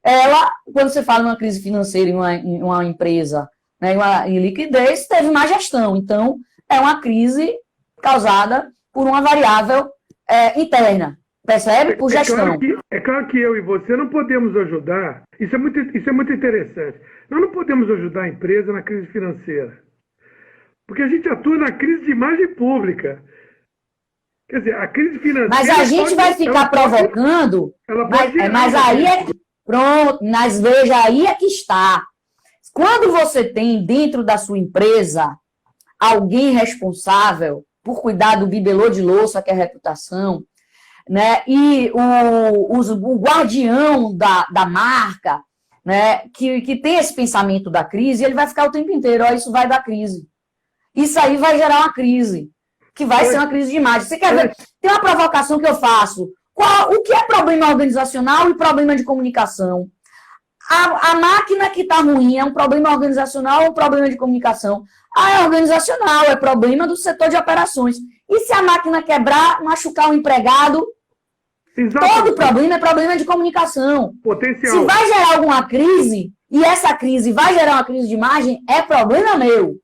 ela, quando você fala em uma crise financeira em uma empresa, né, em liquidez, teve má gestão. Então, é uma crise causada por uma variável interna. Percebe? Por gestão. É claro que eu e você não podemos ajudar. Isso é muito interessante. Nós não podemos ajudar a empresa na crise financeira. Porque a gente atua na crise de imagem pública. Quer dizer, a crise financeira... Mas a gente vai ficar provocando... Mas aí pronto, mas veja, aí é que está. Quando você tem dentro da sua empresa alguém responsável por cuidar do bibelô de louça, que é a reputação, né? E o guardião da marca, né? que tem esse pensamento da crise, ele vai ficar o tempo inteiro, isso vai dar crise. Isso aí vai gerar uma crise, que vai ser uma crise de imagem. Você quer ver? Tem uma provocação que eu faço. O que é problema organizacional e problema de comunicação? A máquina que está ruim é um problema organizacional ou um problema de comunicação? É organizacional, é problema do setor de operações. E se a máquina quebrar, machucar um empregado? Exatamente. Todo problema é problema de comunicação. Potencial. Se vai gerar alguma crise, e essa crise vai gerar uma crise de imagem, é problema meu.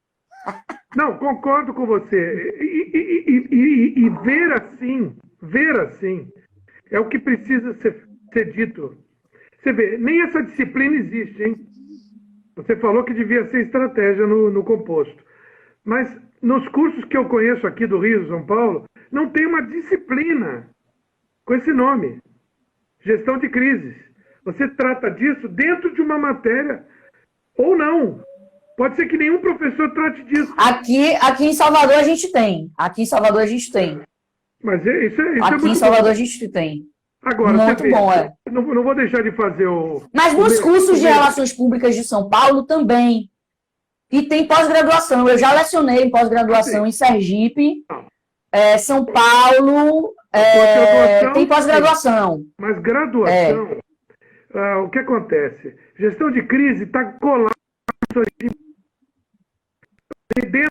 Não, concordo com você. E ver assim, é o que precisa ser dito. Você vê, nem essa disciplina existe, hein? Você falou que devia ser estratégia no composto. Mas nos cursos que eu conheço aqui do Rio, São Paulo, não tem uma disciplina com esse nome. Gestão de crises. Você trata disso dentro de uma matéria ou não. Pode ser que nenhum professor trate disso. Aqui em Salvador a gente tem. Aqui em Salvador a gente tem. Mas isso é aqui muito em Salvador bom. A gente tem. Agora, Muito bom, é. não vou deixar de fazer Mas nos cursos de Relações Públicas de São Paulo também. E tem pós-graduação. Eu já lecionei em pós-graduação em Sergipe, São Paulo, tem pós-graduação. Mas graduação, o que acontece? Gestão de crise está colada dentro.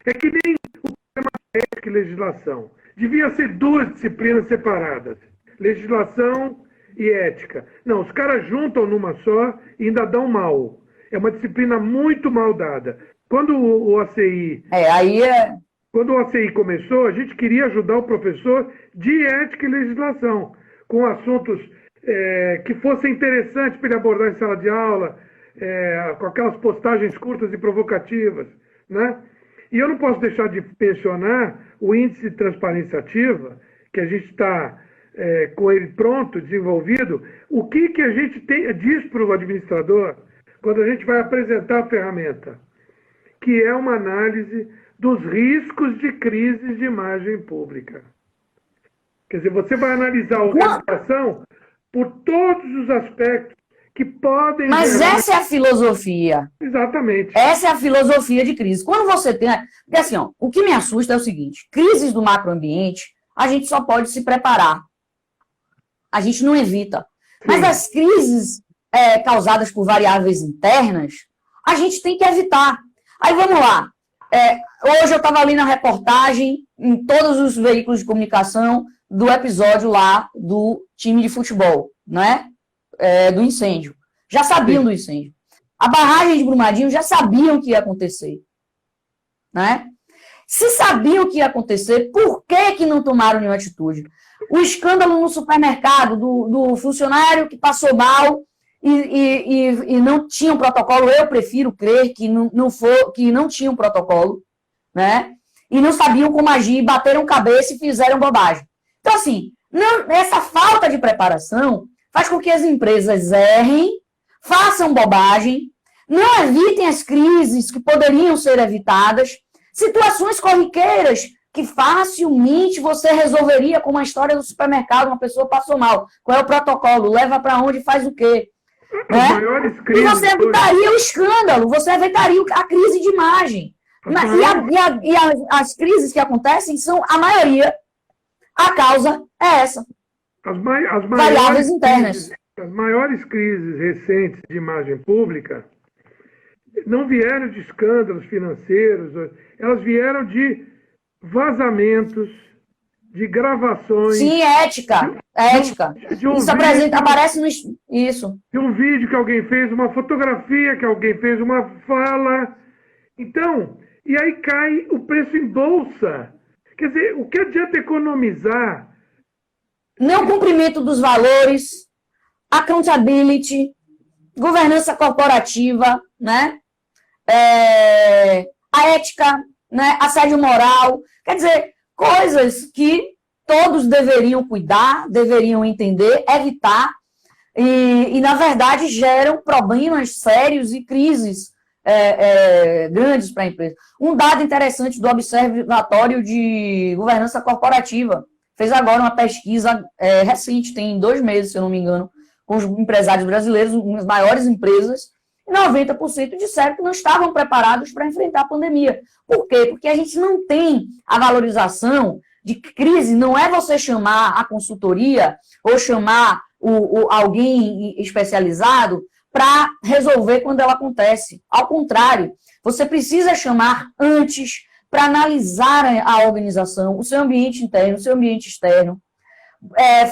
É que nem o tema ética e legislação. Devia ser duas disciplinas separadas. Legislação e ética. Não, os caras juntam numa só e ainda dão mal. É uma disciplina muito mal dada. Quando o ACI... Quando o ACI começou, a gente queria ajudar o professor de ética e legislação, com assuntos que fossem interessantes para ele abordar em sala de aula, com aquelas postagens curtas e provocativas, né? E eu não posso deixar de mencionar o índice de transparência ativa, que a gente está com ele pronto, desenvolvido. O que a gente diz para o administrador quando a gente vai apresentar a ferramenta? Que é uma análise dos riscos de crises de imagem pública. Quer dizer, você vai analisar a organização por todos os aspectos que podem... Mas essa é a filosofia. Exatamente. Essa é a filosofia de crise. Quando você tem... Porque assim, o que me assusta é o seguinte, crises do macroambiente, a gente só pode se preparar. A gente não evita. Sim. Mas as crises causadas por variáveis internas, a gente tem que evitar. Aí vamos lá. Hoje eu estava ali na reportagem, em todos os veículos de comunicação, do episódio lá do time de futebol, né? Do incêndio. Já sabiam do incêndio. A barragem de Brumadinho já sabiam que ia acontecer. Né? Se sabiam que ia acontecer, por que não tomaram nenhuma atitude? O escândalo no supermercado do funcionário que passou mal e não tinha um protocolo, eu prefiro crer que não tinha um protocolo, né? E não sabiam como agir, bateram cabeça e fizeram bobagem. Então, assim, essa falta de preparação faz com que as empresas errem, façam bobagem, não evitem as crises que poderiam ser evitadas, situações corriqueiras que facilmente você resolveria, como a história do supermercado, uma pessoa passou mal. Qual é o protocolo? Leva para onde? Faz o quê? Né? E você evitaria o escândalo, você evitaria a crise de imagem. E as crises que acontecem são, a maioria, a causa é essa. As variáveis internas. As maiores crises recentes de imagem pública não vieram de escândalos financeiros, elas vieram de vazamentos, de gravações. Sim, ética. Isso aparece no... Isso. De um vídeo que alguém fez, uma fotografia que alguém fez, uma fala. Então, e aí cai o preço em bolsa. Quer dizer, o que adianta economizar? Não cumprimento dos valores, accountability, governança corporativa, né? A ética, né? Assédio moral. Quer dizer, coisas que todos deveriam cuidar, deveriam entender, evitar, e na verdade, geram problemas sérios e crises grandes para a empresa. Um dado interessante do Observatório de Governança Corporativa, fez agora uma pesquisa recente, tem 2 meses, se eu não me engano, com os empresários brasileiros, as maiores empresas, e 90% disseram que não estavam preparados para enfrentar a pandemia. Por quê? Porque a gente não tem a valorização de crise, não é você chamar a consultoria ou chamar alguém especializado para resolver quando ela acontece. Ao contrário, você precisa chamar antes para analisar a organização, o seu ambiente interno, o seu ambiente externo,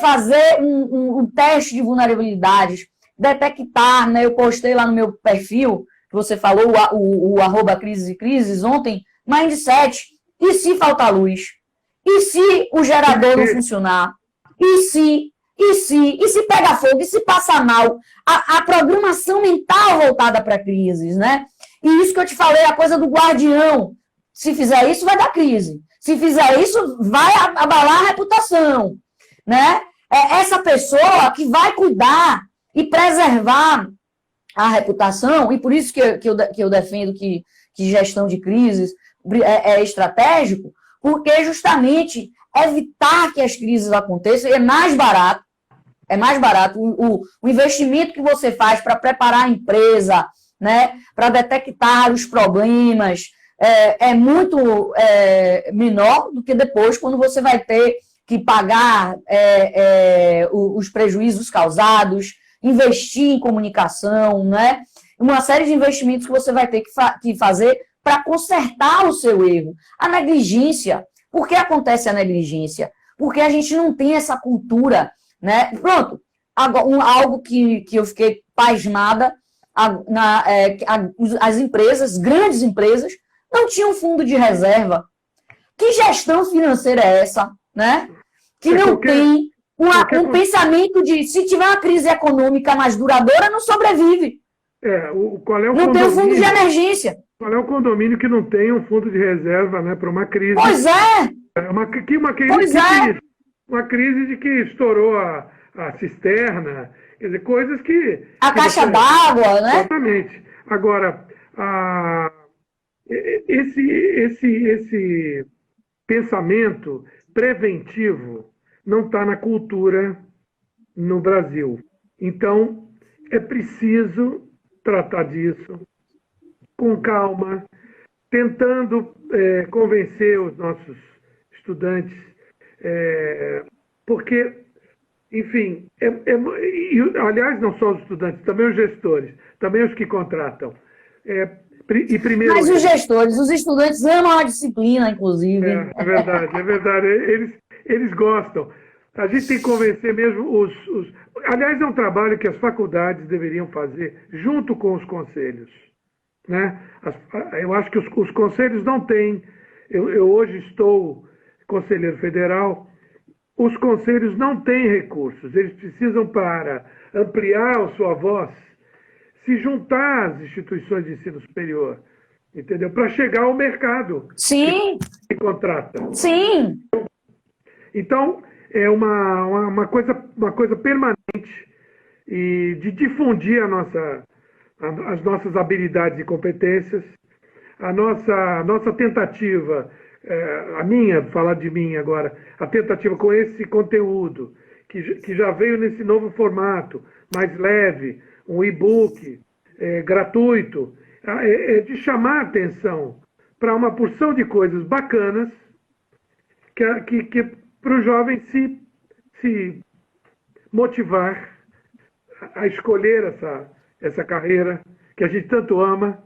fazer um teste de vulnerabilidades, detectar, né? Eu postei lá no meu perfil, que você falou, o @crises ontem, mindset, e se faltar luz? E se o gerador não funcionar? E se pega fogo? E se passa mal? A programação mental voltada para crises, né? E isso que eu te falei, a coisa do guardião. Se fizer isso, vai dar crise. Se fizer isso, vai abalar a reputação, né? Essa pessoa que vai cuidar e preservar a reputação, e por isso que eu defendo que gestão de crises é estratégico, porque justamente evitar que as crises aconteçam, e é mais barato. É mais barato. O investimento que você faz para preparar a empresa, né, para detectar os problemas, é muito menor do que depois, quando você vai ter que pagar os prejuízos causados, investir em comunicação, né? Uma série de investimentos que você vai ter que fazer para consertar o seu erro. A negligência. Por que acontece a negligência? Porque a gente não tem essa cultura, né? Pronto, algo que eu fiquei pasmada, as empresas, grandes empresas, não tinham fundo de reserva. Que gestão financeira é essa, né? Que não tem um pensamento de, se tiver uma crise econômica mais duradoura, não sobrevive. Não tem um fundo de emergência. Qual é o condomínio que não tem um fundo de reserva, né, para uma crise? Pois é! Uma crise de que estourou a cisterna, quer dizer, coisas que... A caixa d'água, né? Exatamente. Agora, esse pensamento preventivo não está na cultura no Brasil. Então, é preciso tratar disso com calma, tentando convencer os nossos estudantes, porque, enfim, aliás, não só os estudantes, também os gestores, também os que contratam. Mas os gestores, os estudantes amam a disciplina, inclusive. É verdade. Eles gostam. A gente tem que convencer mesmo Aliás, é um trabalho que as faculdades deveriam fazer junto com os conselhos, né? Eu acho que os conselhos não têm... Eu hoje estou conselheiro federal, os conselhos não têm recursos. Eles precisam, para ampliar a sua voz, se juntar às instituições de ensino superior, entendeu? Para chegar ao mercado. Sim. Que contrata. Sim. Então, é uma coisa permanente e de difundir as nossas habilidades e competências, a nossa tentativa, falar de mim agora, a tentativa com esse conteúdo, que já veio nesse novo formato, mais leve, um e-book gratuito, de chamar a atenção para uma porção de coisas bacanas que para o jovem se motivar a escolher essa carreira que a gente tanto ama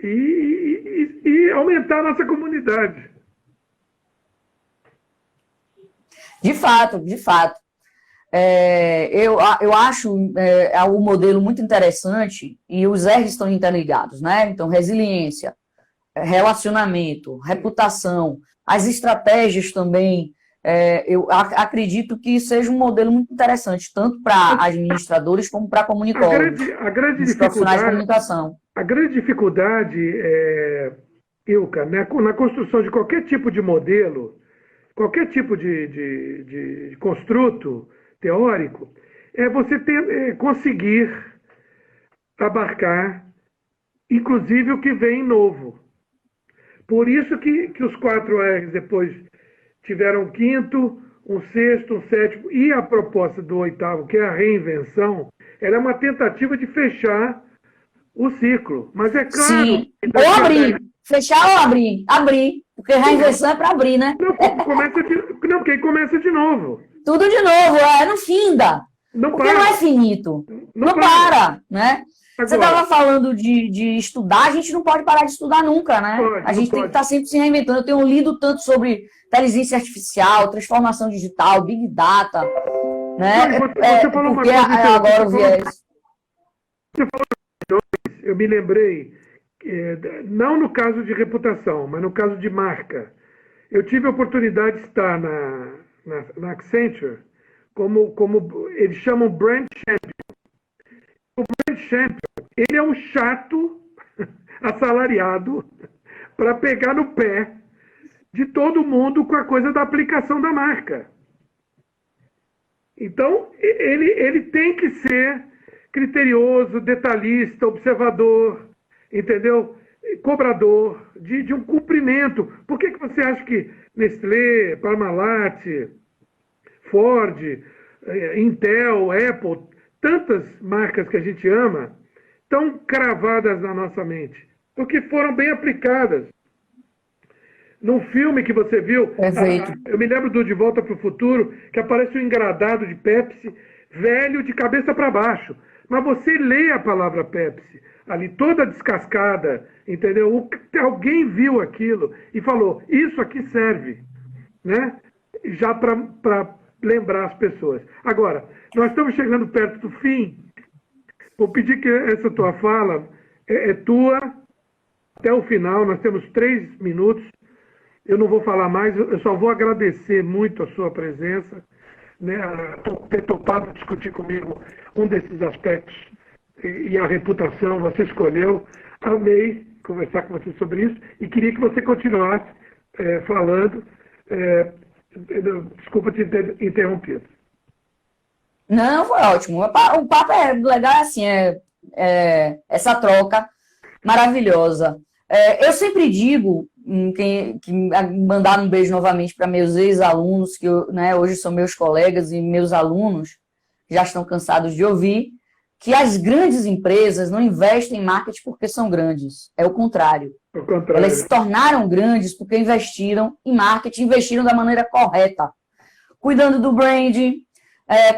e aumentar a nossa comunidade. De fato. Eu acho um modelo muito interessante e os R's estão interligados, né? Então, resiliência, relacionamento, reputação, as estratégias também. Eu acredito que seja um modelo muito interessante, tanto para administradores como para comunicólogos, os profissionais de comunicação. A grande dificuldade, Ilka, né, na construção de qualquer tipo de modelo, qualquer tipo de construto teórico, é você conseguir abarcar, inclusive, o que vem novo. Por isso que os 4 R's depois tiveram um 5º, um 6º, um 7º, e a proposta do 8º, que é a reinvenção, era uma tentativa de fechar o ciclo. Mas é claro... Sim, ou abrir. Fechar ou abrir? Abrir. Porque reinvenção é para abrir, né? Porque aí começa de novo. Tudo de novo, não finda. Porque não é finito. Não para, né? Agora, você estava falando de estudar, a gente não pode parar de estudar nunca, né? A gente tem que estar sempre se reinventando. Eu tenho lido tanto sobre inteligência artificial, transformação digital, Big Data, né? Você falou uma coisa... Agora o viés. Você falou eu me lembrei, não no caso de reputação, mas no caso de marca. Eu tive a oportunidade de estar na Accenture como eles chamam Brand Champion. O Brand Champion, ele é um chato assalariado para pegar no pé de todo mundo com a coisa da aplicação da marca. Então, ele tem que ser criterioso, detalhista, observador, entendeu? Cobrador de um cumprimento. Por que você acha que Nestlé, Parmalat, Ford, Intel, Apple, tantas marcas que a gente ama, estão cravadas na nossa mente, porque foram bem aplicadas. Num filme que você viu, Perfeito. eu me lembro do De Volta para o Futuro, que aparece um engradado de Pepsi, velho de cabeça para baixo. Mas você lê a palavra Pepsi, ali toda descascada, entendeu? Alguém viu aquilo e falou, isso aqui serve, né? Já para lembrar as pessoas. Agora, nós estamos chegando perto do fim. Vou pedir que essa tua fala é tua até o final. Nós temos 3 minutos. Eu não vou falar mais, eu só vou agradecer muito a sua presença, né, por ter topado discutir comigo um desses aspectos e a reputação, você escolheu. Amei conversar com você sobre isso e queria que você continuasse falando. Desculpa te ter interrompido. Não, foi ótimo. O papo é legal, assim, essa troca maravilhosa. Eu sempre digo, que mandar um beijo novamente para meus ex-alunos, que né, hoje são meus colegas e meus alunos, já estão cansados de ouvir, que as grandes empresas não investem em marketing porque são grandes. É o contrário. Elas se tornaram grandes porque investiram em marketing, investiram da maneira correta. Cuidando do branding,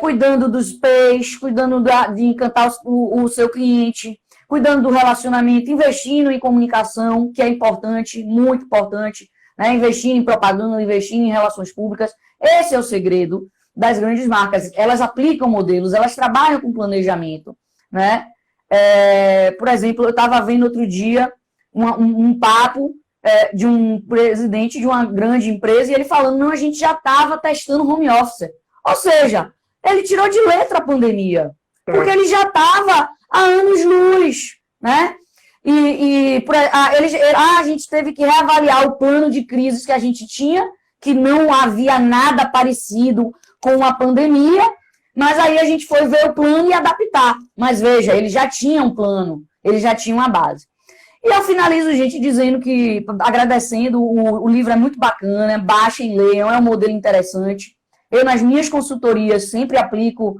cuidando dos pays, cuidando de encantar o seu cliente, cuidando do relacionamento, investindo em comunicação, que é importante, muito importante, né? Investindo em propaganda, investindo em relações públicas. Esse é o segredo das grandes marcas. Elas aplicam modelos, elas trabalham com planejamento, né? Por exemplo, eu estava vendo outro dia um papo de um presidente de uma grande empresa e ele falando, não, a gente já estava testando home office. Ou seja, ele tirou de letra a pandemia, porque ele já estava há anos-luz, né? A gente teve que reavaliar o plano de crises que a gente tinha, que não havia nada parecido com a pandemia, mas aí a gente foi ver o plano e adaptar. Mas veja, ele já tinha um plano, ele já tinha uma base. E eu finalizo, gente, dizendo que, agradecendo, o livro é muito bacana, baixem, leiam, é um modelo interessante. Eu, nas minhas consultorias, sempre aplico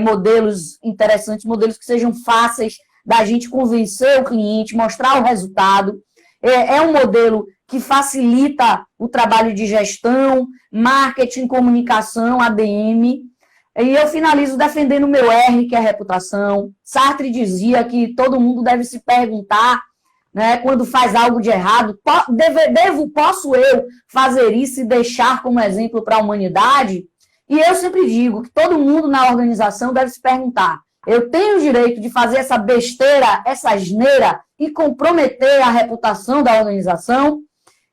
modelos interessantes, modelos que sejam fáceis da gente convencer o cliente, mostrar o resultado. É um modelo que facilita o trabalho de gestão, marketing, comunicação, ADM. E eu finalizo defendendo o meu R, que é a reputação. Sartre dizia que todo mundo deve se perguntar, né, quando faz algo de errado, posso eu fazer isso e deixar como exemplo para a humanidade? E eu sempre digo que todo mundo na organização deve se perguntar, eu tenho o direito de fazer essa besteira, essa asneira e comprometer a reputação da organização?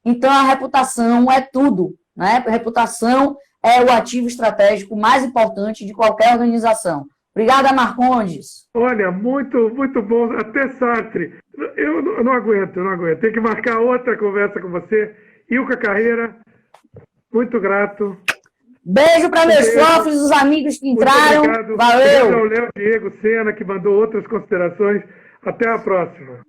Então, a reputação é tudo, né? A reputação é o ativo estratégico mais importante de qualquer organização. Obrigada, Marcondes. Olha, muito, muito bom. Até Sartre. Eu não aguento. Tem que marcar outra conversa com você. Ilka Carreira, muito grato. Beijo para meus sócios, os amigos que entraram. Valeu. Obrigado ao Léo Diego Sena, que mandou outras considerações. Até a próxima.